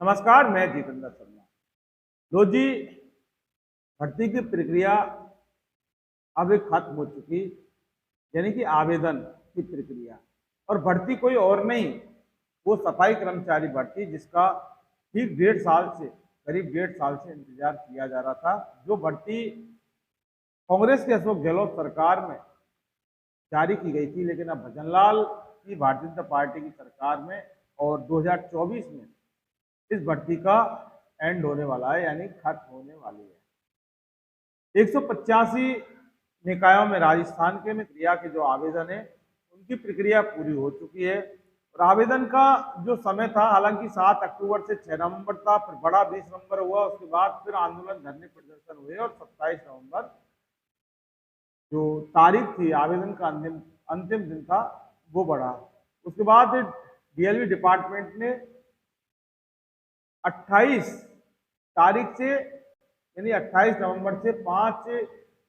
नमस्कार, मैं जितेंद्र शर्मा। रोजी भर्ती की प्रक्रिया अब एक खत्म हो चुकी, यानी कि आवेदन की प्रक्रिया। और भर्ती कोई और नहीं, वो सफाई कर्मचारी भर्ती, जिसका ठीक 1.5 साल से करीब 1.5 साल से इंतजार किया जा रहा था। जो भर्ती कांग्रेस के अशोक गहलोत सरकार में जारी की गई थी, लेकिन अब भजनलाल की भारतीय जनता पार्टी की सरकार में और 2024 में इस भर्ती का एंड होने वाला है, यानी खत्म होने वाली है। 185 निकायों में राजस्थान के में क्रिया के जो आवेदन है, उनकी प्रक्रिया पूरी हो चुकी है। और आवेदन का जो समय था, हालांकि 7 अक्टूबर से 6 नवंबर था, फिर बड़ा 20 नवंबर हुआ, उसके बाद फिर आंदोलन धरने प्रदर्शन हुए और 27 नवंबर जो तारीख थी आवेदन का अंतिम अंतिम दिन था, वो बढ़ा। उसके बाद डीएलवी डिपार्टमेंट ने 28 तारीख से, यानी 28 नवंबर से 5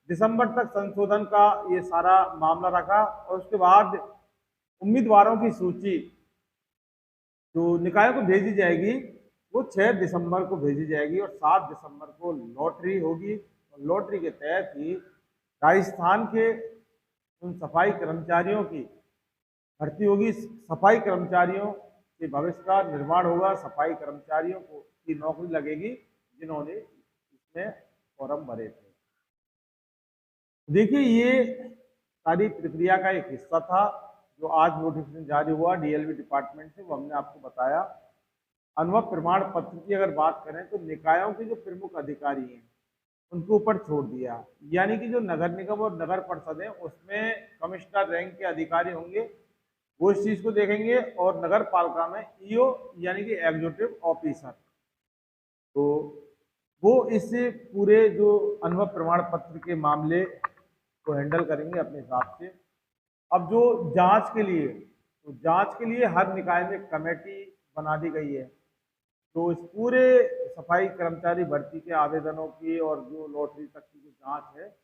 दिसंबर तक संशोधन का ये सारा मामला रखा। और उसके बाद उम्मीदवारों की सूची जो निकायों को भेजी जाएगी, वो 6 दिसंबर को भेजी जाएगी और 7 दिसंबर को लॉटरी होगी। और लॉटरी के तहत ही राजस्थान के उन सफाई कर्मचारियों की भर्ती होगी। सफाई कर्मचारियों के भविष्य का निर्माण होगा, सफाई कर्मचारियों को की नौकरी लगेगी जिन्होंने इसमें फॉर्म भरे थे। देखिए, ये सारी प्रक्रिया का एक हिस्सा था जो आज नोटिफिकेशन जारी हुआ डीएलवी डिपार्टमेंट से, वो हमने आपको बताया। अनुभव प्रमाण पत्र की अगर बात करें तो निकायों के जो प्रमुख अधिकारी हैं उनके ऊपर छोड़ दिया, यानी कि जो नगर निगम और नगर परिषद है उसमें कमिश्नर रैंक के अधिकारी होंगे, वो इस चीज को देखेंगे। और नगर पालिका में ईओ यानी कि एग्जीक्यूटिव ऑफिसर, तो वो इस पूरे जो अनुभव प्रमाण पत्र के मामले को हैंडल करेंगे अपने हिसाब से। अब जो जांच के लिए, तो जांच के लिए हर निकाय में कमेटी बना दी गई है, तो इस पूरे सफाई कर्मचारी भर्ती के आवेदनों की और जो लॉटरी तक की जो जांच है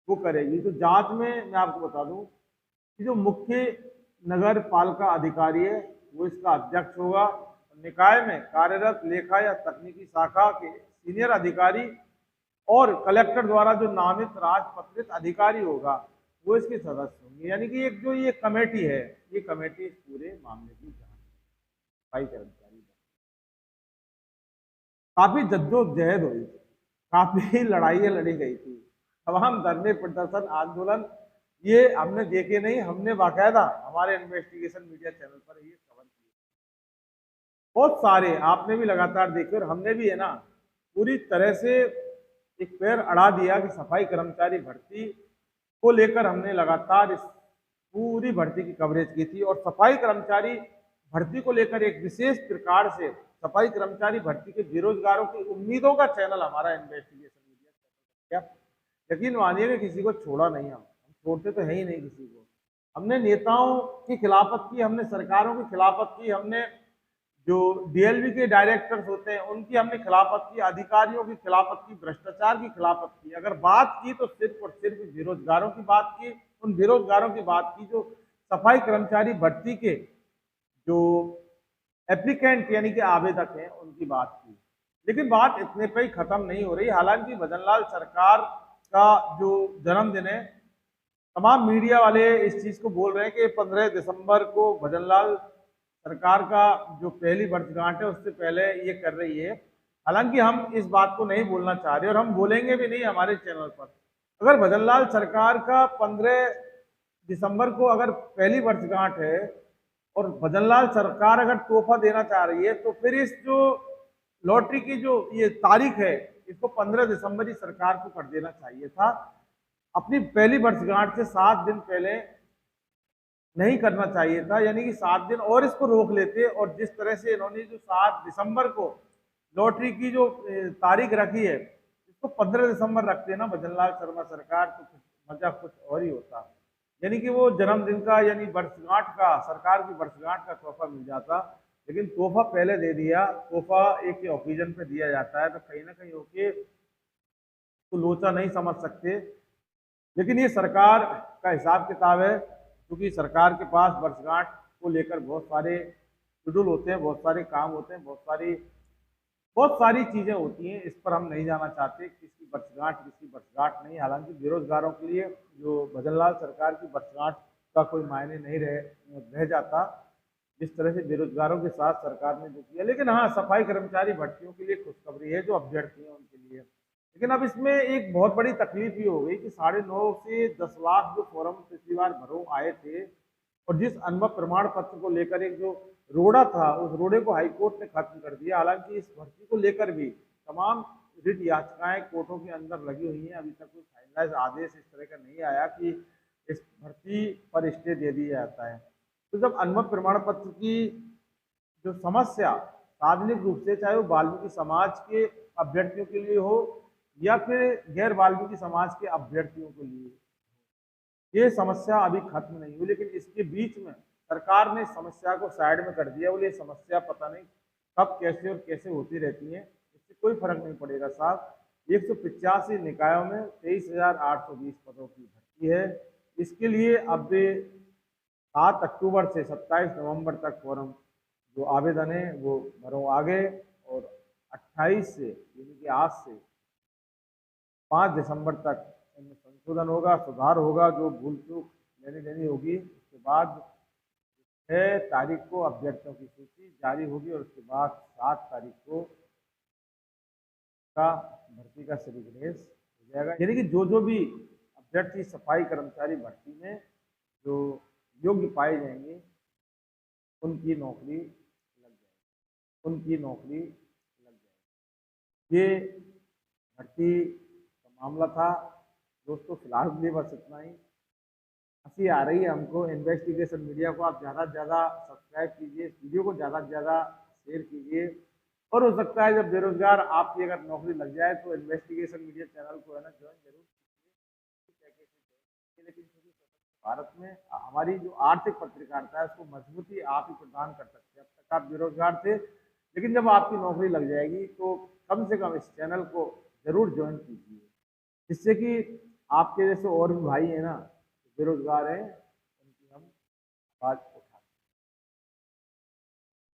वो करेगी। तो जांच में मैं आपको बता दूं कि जो मुख्य नगर पालिका अधिकारी है वो इसका अध्यक्ष होगा। निकाय में कार्यरत लेखा या तकनीकी शाखा के सीनियर अधिकारी और कलेक्टर द्वारा जो नामित राजपत्रित अधिकारी होगा वो इसके सदस्य होंगे। यानी कि एक जो ये कमेटी है, ये कमेटी इस पूरे मामले की जांच सफाई कर्मचारी। काफी जद्दोजहद हुई, काफी लड़ाइयाँ लड़ी गई थी, तमाम धरने प्रदर्शन आंदोलन, ये हमने देखे नहीं, हमने बाकायदा हमारे इन्वेस्टिगेशन मीडिया चैनल पर ये कवर किया। बहुत सारे आपने भी लगातार देखे और हमने भी, है ना, पूरी तरह से एक पैर अड़ा दिया कि सफाई कर्मचारी भर्ती को लेकर हमने लगातार इस पूरी भर्ती की कवरेज की थी। और सफाई कर्मचारी भर्ती को लेकर एक विशेष प्रकार से सफाई कर्मचारी भर्ती के बेरोजगारों की उम्मीदों का चैनल हमारा इन्वेस्टिगेशन मीडिया। क्या यकीन मानिएगा, किसी को छोड़ा नहीं, हम छोड़ते तो है ही नहीं किसी को। हमने नेताओं की खिलाफत की, हमने सरकारों की खिलाफत की, हमने जो डीएलवी के डायरेक्टर्स होते हैं उनकी हमने खिलाफत की, अधिकारियों की खिलाफत की, भ्रष्टाचार की खिलाफत की। अगर बात की तो सिर्फ और सिर्फ बेरोजगारों की बात की, उन बेरोजगारों की बात की जो सफाई कर्मचारी भर्ती के जो एप्लीकेंट यानी कि आवेदक हैं उनकी बात की। लेकिन बात इतने पे ही खत्म नहीं हो रही। हालांकि भजनलाल सरकार का जो जन्मदिन है, तमाम मीडिया वाले इस चीज को बोल रहे हैं कि 15 दिसंबर को भजनलाल सरकार का जो पहली वर्षगांठ है उससे पहले ये कर रही है। हालांकि हम इस बात को नहीं बोलना चाह रहे और हम बोलेंगे भी नहीं हमारे चैनल पर। अगर भजनलाल सरकार का 15 दिसंबर को अगर पहली वर्षगांठ है और भजनलाल सरकार अगर तोहफा देना चाह रही है, तो फिर इस जो लॉटरी की जो ये तारीख है इसको 15 दिसंबर ही सरकार को कर देना चाहिए था। अपनी पहली वर्षगांठ से 7 दिन पहले नहीं करना चाहिए था, यानी कि 7 दिन और इसको रोक लेते। और जिस तरह से इन्होंने जो 7 दिसंबर को लॉटरी की जो तारीख रखी है, इसको 15 दिसंबर रखते ना भजनलाल शर्मा सरकार, तो मजा कुछ और ही होता। यानी कि वो जन्मदिन का यानी वर्षगांठ का, सरकार की वर्षगांठ का तोहफा मिल जाता। लेकिन तोहफा पहले दे दिया, तोहफा एक ओकेजन पे दिया जाता है, तो कहीं ना कहीं होके तो लोचा नहीं समझ सकते। लेकिन ये सरकार का हिसाब किताब है, क्योंकि सरकार के पास वर्षगांठ को लेकर बहुत सारे शेड्यूल होते हैं, बहुत सारे काम होते हैं, बहुत सारी बहुत सारी चीजें होती हैं, इस पर हम नहीं जाना चाहते, किसकी वर्षगांठ नहीं। हालांकि बेरोजगारों के लिए जो भजनलाल सरकार की वर्षगांठ का कोई मायने नहीं रह जाता, जिस तरह से बेरोजगारों के साथ सरकार ने जो किया। लेकिन हाँ, सफाई कर्मचारी भर्तियों के लिए खुशखबरी है जो अभ्यर्थी हैं उनके लिए। लेकिन अब इसमें एक बहुत बड़ी तकलीफ ये हो गई कि 9.5 से 10 लाख जो फॉर्म पिछली बार भरो आए थे, और जिस अनुभव प्रमाण पत्र को लेकर एक जो रोड़ा था, उस रोड़े को हाईकोर्ट ने खत्म कर दिया। हालांकि इस भर्ती को लेकर भी तमाम रिट याचिकाएं कोर्टों के अंदर लगी हुई हैं। अभी तक कोई फाइनलाइज आदेश इस तरह का नहीं आया कि इस भर्ती पर स्टे दे दिया जाता है। तो जब अनुभव प्रमाण पत्र की जो समस्या सार्वजनिक रूप से, चाहे वो वाल्मीकि समाज के अभ्यर्थियों के लिए हो या फिर गैर वाल्मीकि समाज के अभ्यर्थियों के लिए, ये समस्या अभी खत्म नहीं हुई। लेकिन इसके बीच में सरकार ने समस्या को साइड में कर दिया। बोले समस्या पता नहीं कब कैसे और कैसे होती रहती है, इससे कोई फर्क नहीं पड़ेगा साहब। 185 निकायों में 23,820 पदों की भर्ती है। इसके लिए अब 7 अक्टूबर से 27 नवंबर तक फॉर्म जो आवेदन है वो भरो आगे, और 28 से यानी कि आज से 5 दिसंबर तक इनमें संशोधन होगा, सुधार होगा, जो भूल चूक लेनी देनी होगी। उसके बाद 6 तारीख को अभ्यर्थियों की सूची जारी होगी, और उसके बाद 7 तारीख को का भर्ती का श्रीगणेश हो जाएगा। यानी कि जो भी अभ्यर्थी सफाई कर्मचारी भर्ती में जो योग्य पाए जाएंगे उनकी नौकरी लग जाएगी, उनकी नौकरी लग जाएगी। ये भर्ती का मामला था दोस्तों। फिलहाल के लिए बस इतना ही। हंसी आ रही है हमको। इन्वेस्टिगेशन मीडिया को आप ज़्यादा से ज़्यादा सब्सक्राइब कीजिए, इस वीडियो को ज़्यादा से ज़्यादा शेयर कीजिए, और हो सकता है जब बेरोजगार आपकी अगर नौकरी लग जाए तो इन्वेस्टिगेशन मीडिया चैनल को है ना ज्वाइन जरूर कीजिए। लेकिन भारत में हमारी जो आर्थिक पत्रकारिता है उसको मजबूती आप ही प्रदान कर सकते हैं। अब तक आप बेरोजगार थे, लेकिन जब आपकी नौकरी लग जाएगी तो कम से कम इस चैनल को जरूर ज्वाइन कीजिए, जिससे कि आपके जैसे और भी भाई हैं ना बेरोजगार हैं, उनकी हम बात